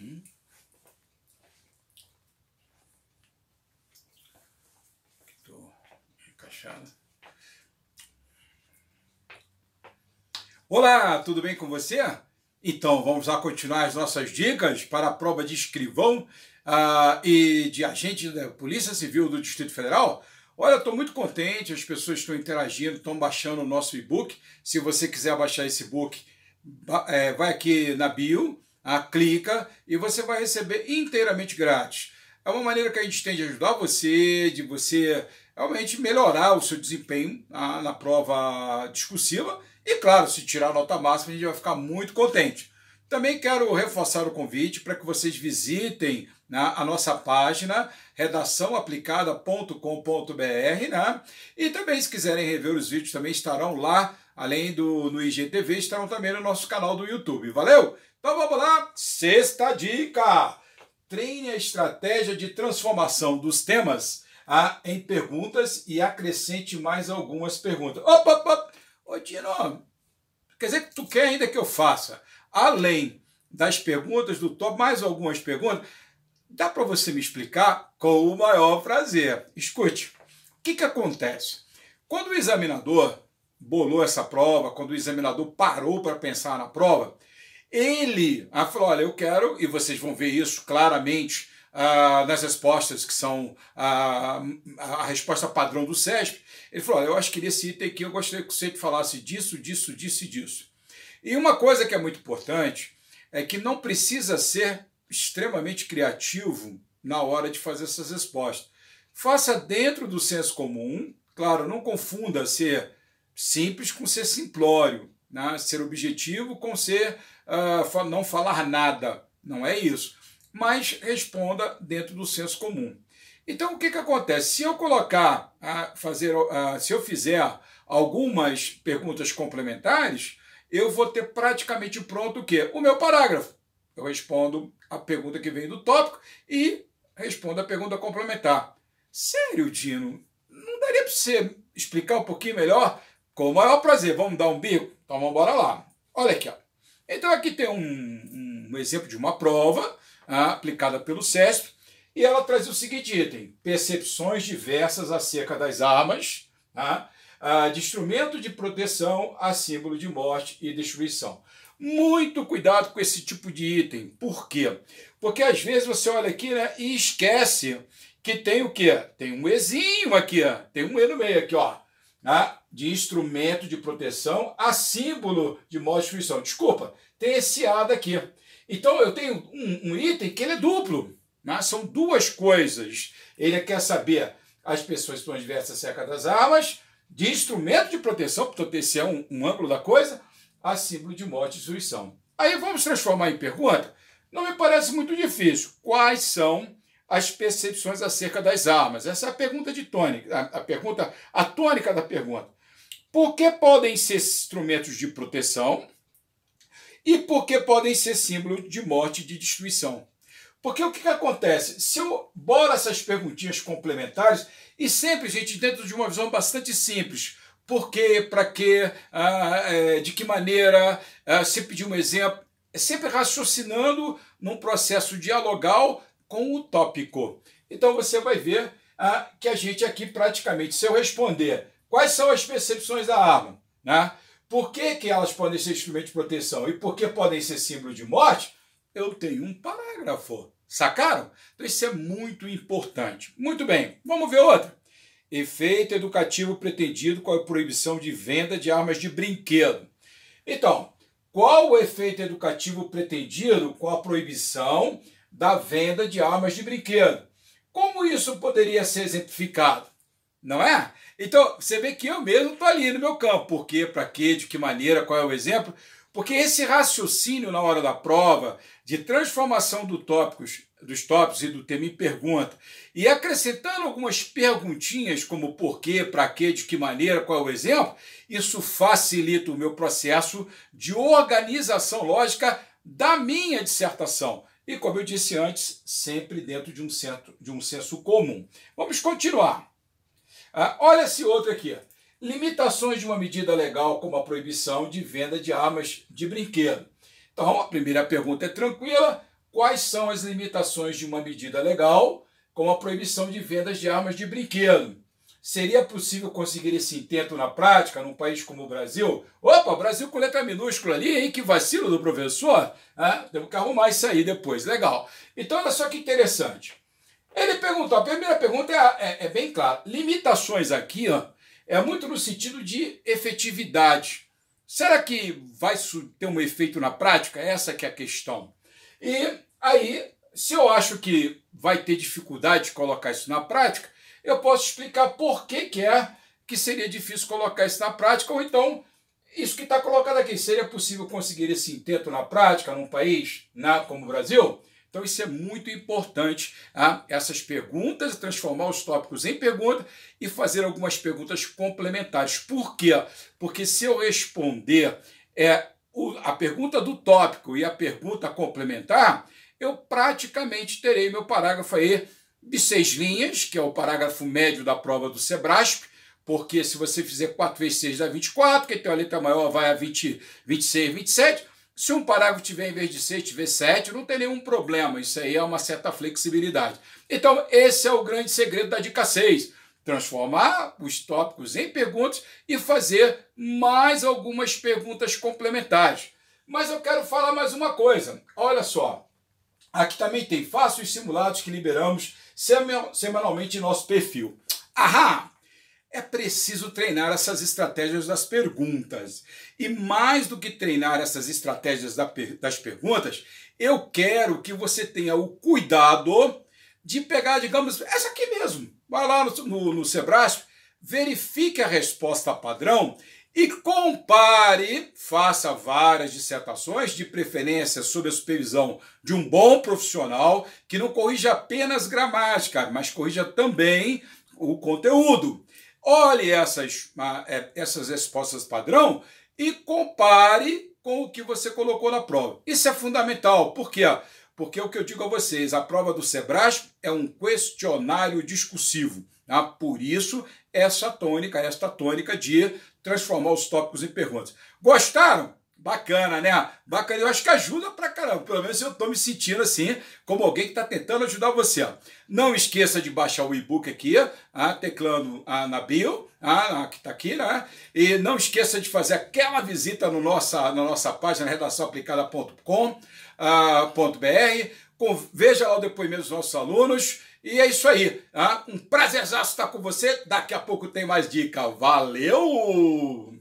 Estou encaixado. Olá, tudo bem com você? Então, vamos lá continuar as nossas dicas para a prova de escrivão e de agente da Polícia Civil do Distrito Federal. Olha, estou muito contente, as pessoas estão interagindo, estão baixando o nosso e-book. Se você quiser baixar esse e-book, vai aqui na bio, clica e você vai receber inteiramente grátis. É uma maneira que a gente tem de ajudar você, de você realmente melhorar o seu desempenho na prova discursiva. E claro, se tirar a nota máxima, a gente vai ficar muito contente. Também quero reforçar o convite para que vocês visitem a nossa página redaçãoaplicada.com.br, né? E também, se quiserem rever os vídeos, também estarão lá, além no IGTV, estarão também no nosso canal do YouTube. Valeu? Então vamos lá, sexta dica! Treine a estratégia de transformação dos temas em perguntas e acrescente mais algumas perguntas. Opa! Ô, Dino, quer dizer que tu quer ainda que eu faça, além das perguntas do top, mais algumas perguntas? Dá para você me explicar? Com o maior prazer. Escute, o que acontece? Quando o examinador bolou essa prova, quando o examinador parou para pensar na prova, ele falou, olha, eu quero, e vocês vão ver isso claramente nas respostas que são a resposta padrão do CESP, ele falou, olha, eu acho que nesse item aqui eu gostaria que você falasse disso, disso, disso e disso. E uma coisa que é muito importante é que não precisa ser extremamente criativo na hora de fazer essas respostas. Faça dentro do senso comum, claro, não confunda ser simples com ser simplório, né? Ser objetivo com ser não falar nada, não é isso. Mas responda dentro do senso comum. Então, o que acontece? Se eu colocar, se eu fizer algumas perguntas complementares, eu vou ter praticamente pronto o quê? O meu parágrafo. Eu respondo a pergunta que vem do tópico e respondo a pergunta complementar. Sério, Dino? Não daria para você explicar um pouquinho melhor? Com o maior prazer. Vamos dar um bico? Então, vamos embora lá. Olha aqui, ó. Então, aqui tem um exemplo de uma prova aplicada pelo CESP, e ela traz o seguinte item: percepções diversas acerca das armas, de instrumento de proteção a símbolo de morte e destruição. Muito cuidado com esse tipo de item. Por quê? Porque às vezes você olha aqui, né, e esquece que tem o quê? Tem um Ezinho aqui, tem um E no meio aqui, ó, de instrumento de proteção a símbolo de morte e destruição. Desculpa, tem esse A daqui. Então eu tenho um item que ele é duplo. São duas coisas. Ele quer saber as percepções diversas acerca das armas, de instrumento de proteção, portanto esse é um ângulo da coisa, a símbolo de morte e destruição. Aí vamos transformar em pergunta? Não me parece muito difícil. Quais são as percepções acerca das armas? Essa é a pergunta de tônica, a tônica da pergunta. Por que podem ser instrumentos de proteção e por que podem ser símbolo de morte e de destruição? Porque o que acontece? Se eu boro essas perguntinhas complementares, e sempre, gente, dentro de uma visão bastante simples, por quê, para quê, de que maneira, se pedir um exemplo, é sempre raciocinando num processo dialogal com o tópico. Então você vai ver que a gente aqui praticamente, se eu responder quais são as percepções da arma, né? Por que elas podem ser instrumento de proteção e por que podem ser símbolo de morte, eu tenho um parágrafo. Sacaram? Então isso é muito importante. Muito bem, vamos ver outra. Efeito educativo pretendido com a proibição de venda de armas de brinquedo. Então, qual o efeito educativo pretendido com a proibição da venda de armas de brinquedo? Como isso poderia ser exemplificado? Não é? Então, você vê que eu mesmo estou ali no meu campo. Por quê, para quê, de que maneira, qual é o exemplo? Porque esse raciocínio na hora da prova, de transformação dos tópicos e do tema em pergunta, e acrescentando algumas perguntinhas como por quê, para quê, de que maneira, qual é o exemplo, isso facilita o meu processo de organização lógica da minha dissertação. E como eu disse antes, sempre dentro de um senso comum. Vamos continuar. Olha esse outro aqui. Limitações de uma medida legal como a proibição de venda de armas de brinquedo. Então, a primeira pergunta é tranquila. quais são as limitações de uma medida legal, como a proibição de vendas de armas de brinquedo. Seria possível conseguir esse intento na prática num país como o Brasil? Opa, Brasil com letra minúscula ali, hein? Que vacilo do professor. Temos que arrumar isso aí depois. Legal. Então, olha só que interessante. Ele perguntou, a primeira pergunta é bem clara. Limitações aqui, ó, é muito no sentido de efetividade. Será que vai ter um efeito na prática? Essa que é a questão. E aí, se eu acho que vai ter dificuldade de colocar isso na prática, eu posso explicar por que que seria difícil colocar isso na prática, ou então, isso que está colocado aqui, seria possível conseguir esse intento na prática num país como o Brasil? Então isso é muito importante, essas perguntas, transformar os tópicos em pergunta e fazer algumas perguntas complementares. Por quê? Porque se eu responder a pergunta do tópico e a pergunta complementar, eu praticamente terei meu parágrafo aí de 6 linhas, que é o parágrafo médio da prova do Sebrasp, porque se você fizer 4 vezes 6 dá 24, quem tem uma letra maior vai a 20, 26, 27. Se um parágrafo tiver, em vez de 6, tiver 7, não tem nenhum problema. Isso aí é uma certa flexibilidade. Então, esse é o grande segredo da dica 6. Transformar os tópicos em perguntas e fazer mais algumas perguntas complementares. Mas eu quero falar mais uma coisa. Olha só. Aqui também tem faça os simulados que liberamos semanalmente em nosso perfil. Ahá! É preciso treinar essas estratégias das perguntas. E mais do que treinar essas estratégias das perguntas, eu quero que você tenha o cuidado de pegar, digamos, essa aqui mesmo. Vai lá no Sebrasp, verifique a resposta padrão e compare, faça várias dissertações, de preferência sob a supervisão de um bom profissional, que não corrija apenas gramática, mas corrija também o conteúdo. Olhe essas respostas padrão e compare com o que você colocou na prova. Isso é fundamental. Por quê? Porque o que eu digo a vocês, a prova do Sebrasp é um questionário discursivo. Tá? Por isso, esta tônica de transformar os tópicos em perguntas. Gostaram? Bacana, né? Bacana, eu acho que ajuda pra caramba. Pelo menos eu estou me sentindo assim, como alguém que está tentando ajudar você. Não esqueça de baixar o e-book aqui, teclando na bio, que está aqui, né? E não esqueça de fazer aquela visita na nossa página redaçãoaplicada.com.br. Veja lá o depoimento dos nossos alunos. E é isso aí. Um prazerzaço estar com você. Daqui a pouco tem mais dica. Valeu!